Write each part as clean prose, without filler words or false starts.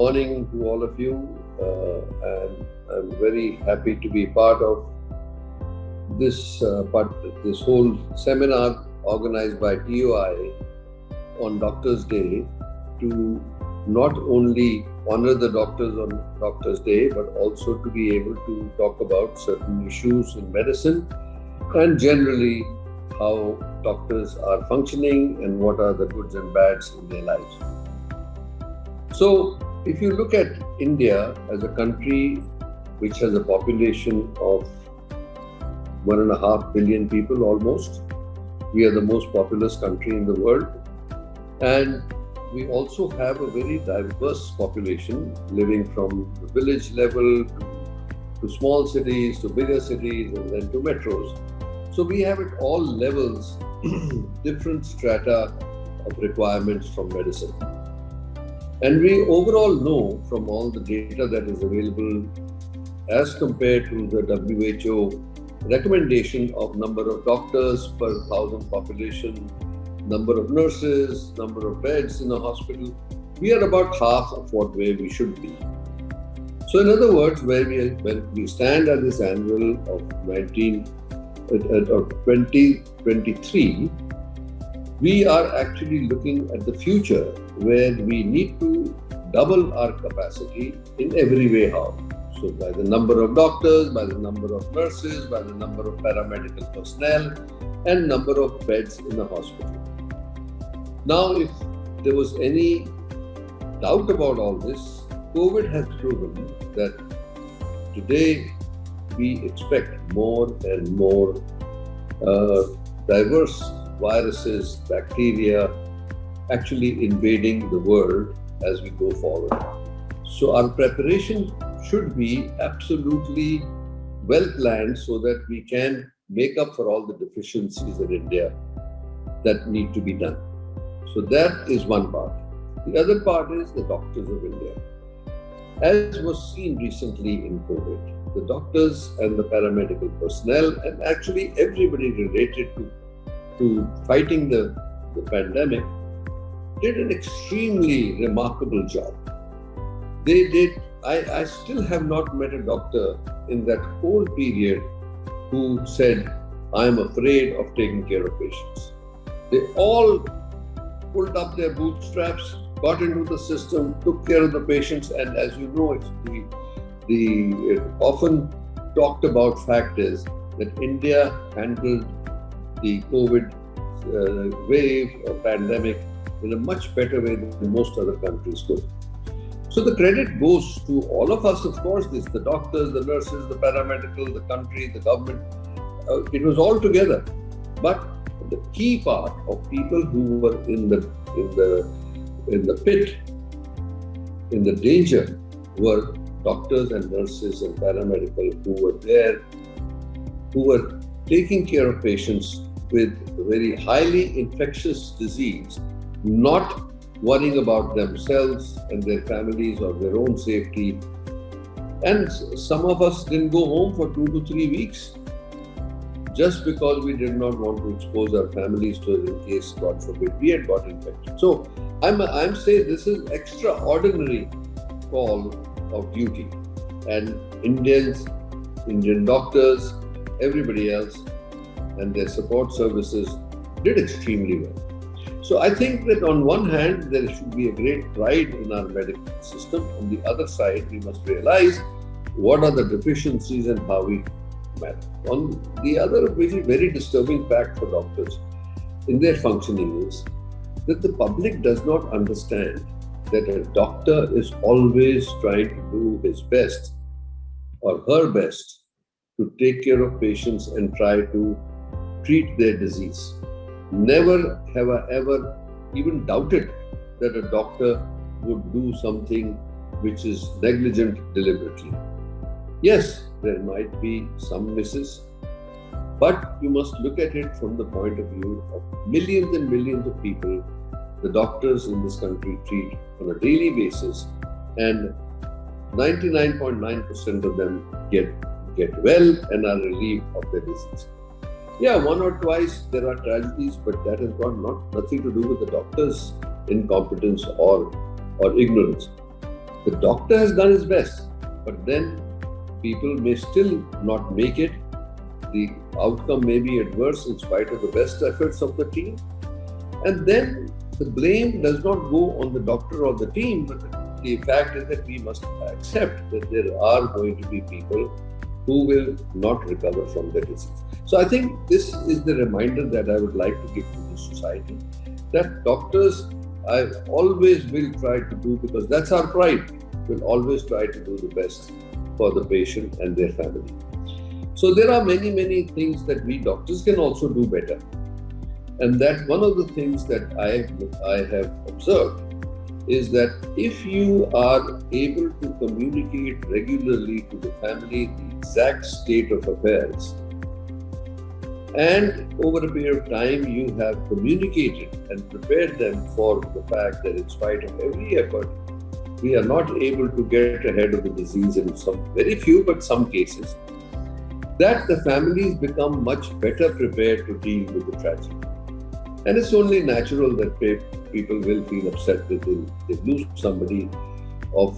morning to all of you, and I'm very happy to be part of this whole seminar organized by TOI on Doctors' Day to not only honor the doctors on Doctors' Day, but also to be able to talk about certain issues in medicine and generally how doctors are functioning and what are the goods and bads in their lives. So, if you look at India as a country which has a population of 1.5 billion people almost, we are the most populous country in the world, and we also have a very diverse population living from the village level to small cities, to bigger cities, and then to metros. So we have at all levels different strata of requirements from medicine. And we overall know from all the data that is available as compared to the WHO recommendation of number of doctors per 1,000 population, number of nurses, number of beds in a hospital, we are about half of what where we should be. So in other words, when we stand at this annual of 2023, we are actually looking at the future where we need to double our capacity in every way. How? So by the number of doctors, by the number of nurses, by the number of paramedical personnel, and number of beds in the hospital. Now, if there was any doubt about all this, COVID has proven that today we expect more and more diverse viruses, bacteria actually invading the world as we go forward. So our preparation should be absolutely well planned so that we can make up for all the deficiencies in India that need to be done. So that is one part. The other part is the doctors of India. As was seen recently in COVID, the doctors and the paramedical personnel and actually everybody related to fighting the pandemic did an extremely remarkable job. They did. I still have not met a doctor in that whole period who said, I'm afraid of taking care of patients. They all pulled up their bootstraps, got into the system, took care of the patients, and as you know, it's the often talked about fact is that India handled the COVID wave or pandemic in a much better way than most other countries could. So the credit goes to all of us, of course, this the doctors, the nurses, the paramedical, the country, the government. It was all together. But the key part of people who were in the pit, in the danger, were doctors and nurses and paramedical who were there, who were taking care of patients with very highly infectious disease, not worrying about themselves and their families or their own safety. And some of us didn't go home for 2 to 3 weeks just because we did not want to expose our families to it in case, God forbid, we had got infected. So I'm saying this is extraordinary call of duty, and Indian doctors, everybody else, and their support services did extremely well. So I think that on one hand, there should be a great pride in our medical system. On the other side, we must realize what are the deficiencies and how we manage. On the other very disturbing fact for doctors in their functioning is that the public does not understand that a doctor is always trying to do his best or her best to take care of patients and try to treat their disease. Never have I ever even doubted that a doctor would do something which is negligent deliberately. Yes, there might be some misses, but you must look at it from the point of view of millions and millions of people the doctors in this country treat on a daily basis, and 99.9% of them get well and are relieved of their disease. Yeah, one or twice there are tragedies, but that has got nothing to do with the doctor's incompetence or ignorance. The doctor has done his best, but then people may still not make it. The outcome may be adverse in spite of the best efforts of the team. And then the blame does not go on the doctor or the team, but the fact is that we must accept that there are going to be people who will not recover from the disease. So I think this is the reminder that I would like to give to the society, that doctors, I always will try to do, because that's our pride, will always try to do the best for the patient and their family. So there are many, many things that we doctors can also do better. And that one of the things that I have observed is that if you are able to communicate regularly to the family the exact state of affairs, and over a period of time you have communicated and prepared them for the fact that in spite of every effort, we are not able to get ahead of the disease in some very few, but some cases, that the families become much better prepared to deal with the tragedy. And it's only natural that people will feel upset that they lose somebody of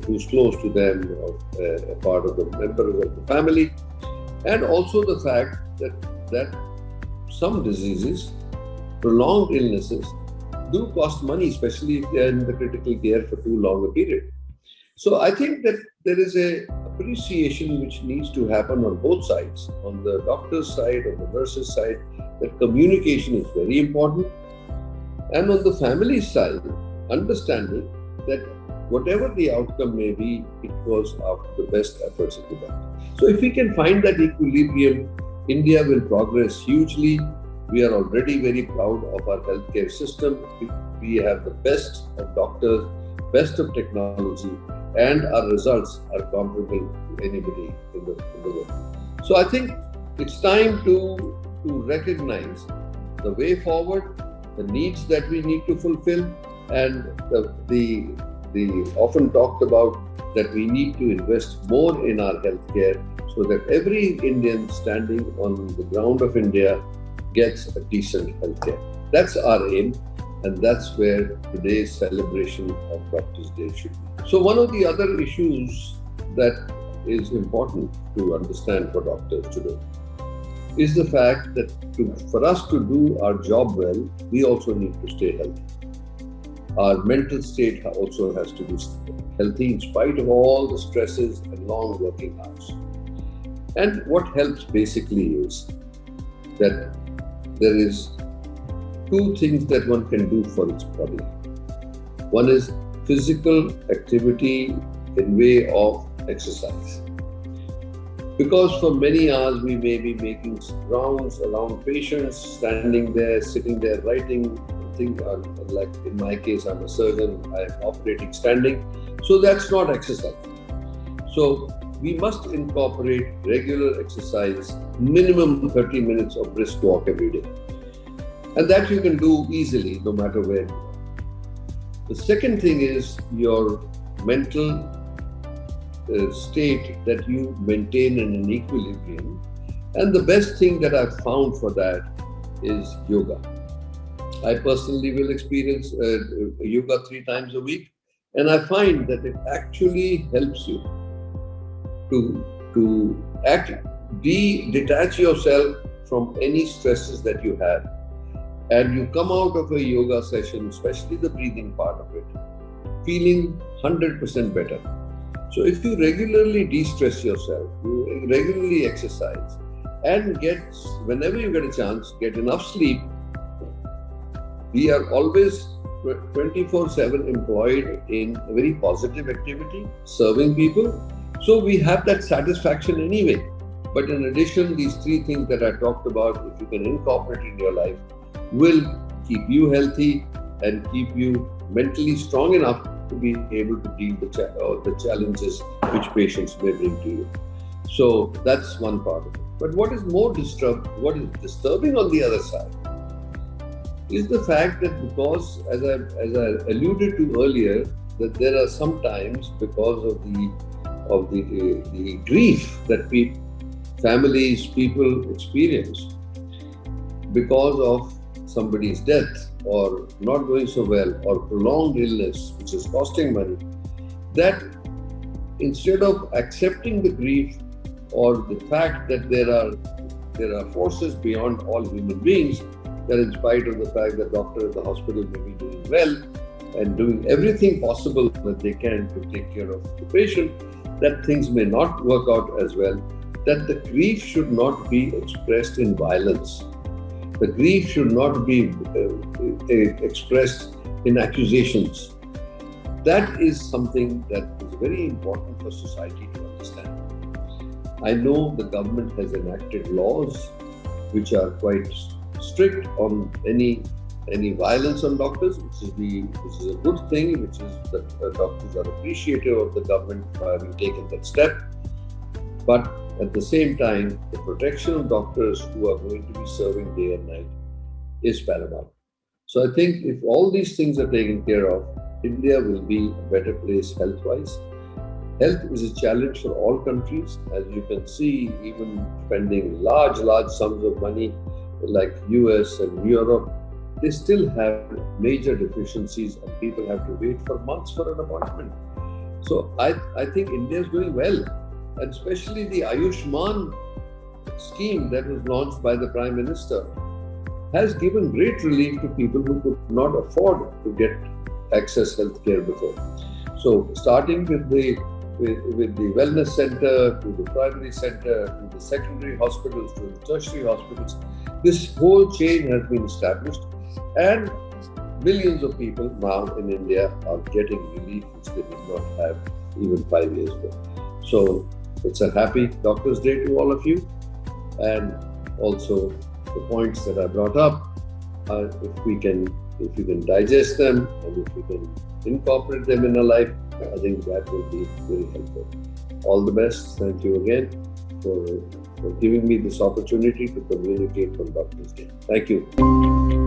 who's close to them, of a part of the members of the family, and also the fact that some diseases, prolonged illnesses, do cost money, especially if they are in the critical care for too long a period. So I think that there is a appreciation which needs to happen on both sides, on the doctor's side, on the nurse's side, that communication is very important, and on the family side, understanding that whatever the outcome may be, it was after the best efforts of the doctor. So if we can find that equilibrium, India will progress hugely. We are already very proud of our healthcare system. We have the best of doctors, best of technology, and our results are comparable to anybody in the world. So I think it's time to recognize the way forward, the needs that we need to fulfill, and the often talked about that we need to invest more in our healthcare so that every Indian standing on the ground of India gets a decent healthcare. That's our aim, and that's where today's celebration of Doctors' Day should be. So one of the other issues that is important to understand for doctors today is the fact that for us to do our job well, we also need to stay healthy. Our mental state also has to be healthy in spite of all the stresses and long working hours. And what helps basically is that there is two things that one can do for its body. One is physical activity in way of exercise. Because for many hours we may be making rounds around patients, standing there, sitting there, writing, like in my case, I'm a surgeon, I'm operating standing. So that's not exercise. So we must incorporate regular exercise, minimum 30 minutes of brisk walk every day. And that you can do easily, no matter where you are. The second thing is your mental state, that you maintain in an equilibrium. And the best thing that I've found for that is yoga. I personally will experience yoga 3 times a week, and I find that it actually helps you to detach yourself from any stresses that you have, and you come out of a yoga session, especially the breathing part of it, feeling 100% better. So if you regularly de-stress yourself, you regularly exercise, and whenever you get a chance, get enough sleep. We are always 24/7 employed in a very positive activity, serving people. So we have that satisfaction anyway. But in addition, these 3 things that I talked about, if you can incorporate in your life, will keep you healthy and keep you mentally strong enough to be able to deal with the challenges which patients may bring to you. So that's one part of it. But what is disturbing on the other side is the fact that, because as I alluded to earlier, that there are sometimes, because of the grief that people experience because of somebody's death or not going so well or prolonged illness which is costing money, that instead of accepting the grief or the fact that there are forces beyond all human beings, that in spite of the fact that doctors at the hospital may be doing well and doing everything possible that they can to take care of the patient, that things may not work out as well, that the grief should not be expressed in violence. The grief should not be expressed in accusations. That is something that is very important for society to understand. I know the government has enacted laws which are quite strict on any violence on doctors, which is a good thing, which is that doctors are appreciative of the government for having taken that step. But at the same time, the protection of doctors who are going to be serving day and night is paramount. So I think if all these things are taken care of, India will be a better place health-wise. Health is a challenge for all countries. As you can see, even spending large sums of money like US and Europe, they still have major deficiencies and people have to wait for months for an appointment. So I think India is doing well. And especially the Ayushman scheme that was launched by the Prime Minister has given great relief to people who could not afford to get access healthcare before. So starting with the wellness center, to the primary center, to the secondary hospitals, to the tertiary hospitals, this whole chain has been established, and millions of people now in India are getting relief which they did not have even 5 years ago. So it's a happy Doctor's Day to all of you, and also the points that I brought up, if you can digest them and if we can incorporate them in our life, I think that will be very helpful. All the best. Thank you again for giving me this opportunity to communicate on Doctor's Day. Thank you.